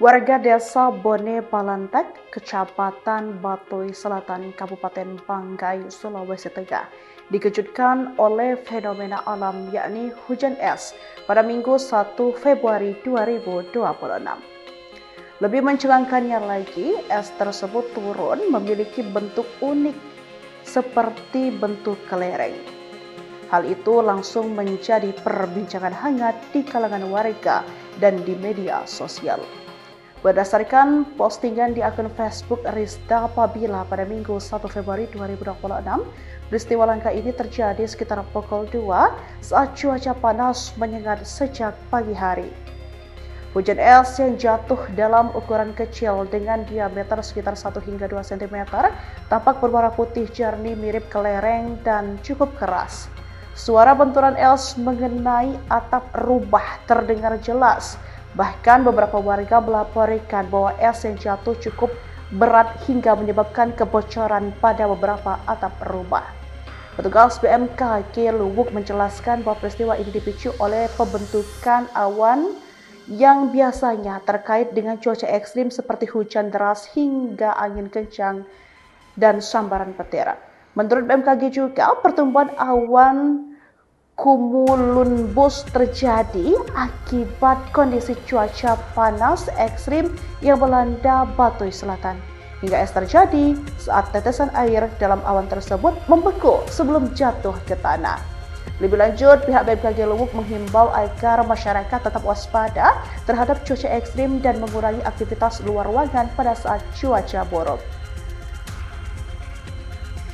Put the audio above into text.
Warga desa Bone Balantek, Kecamatan Batuy Selatan, Kabupaten Banggai, Sulawesi Tengah, dikejutkan oleh fenomena alam yakni hujan es pada Minggu 1 Februari 2026. Lebih mencengangkannya lagi, es tersebut turun memiliki bentuk unik seperti bentuk kelereng. Hal itu langsung menjadi perbincangan hangat di kalangan warga dan di media sosial. Berdasarkan postingan di akun Facebook Rizda Pabila pada Minggu 1 Februari 2026, peristiwa langka ini terjadi sekitar pukul 2 saat cuaca panas menyengat sejak pagi hari. Hujan es yang jatuh dalam ukuran kecil dengan diameter sekitar 1 hingga 2 cm tampak berwarna putih jernih mirip kelereng dan cukup keras. Suara benturan es mengenai atap rumah terdengar jelas. Bahkan beberapa warga melaporkan bahwa es yang jatuh cukup berat hingga menyebabkan kebocoran pada beberapa atap rumah. Petugas BMKG Luwuk menjelaskan bahwa peristiwa ini dipicu oleh pembentukan awan yang biasanya terkait dengan cuaca ekstrim seperti hujan deras hingga angin kencang dan sambaran petir. Menurut BMKG juga, pertumbuhan awan cumulonimbus terjadi akibat kondisi cuaca panas ekstrim yang melanda Batuy Selatan. Hingga es terjadi saat tetesan air dalam awan tersebut membeku sebelum jatuh ke tanah. Lebih lanjut, pihak BMKG Luwuk menghimbau agar masyarakat tetap waspada terhadap cuaca ekstrim dan mengurangi aktivitas luar ruangan pada saat cuaca buruk.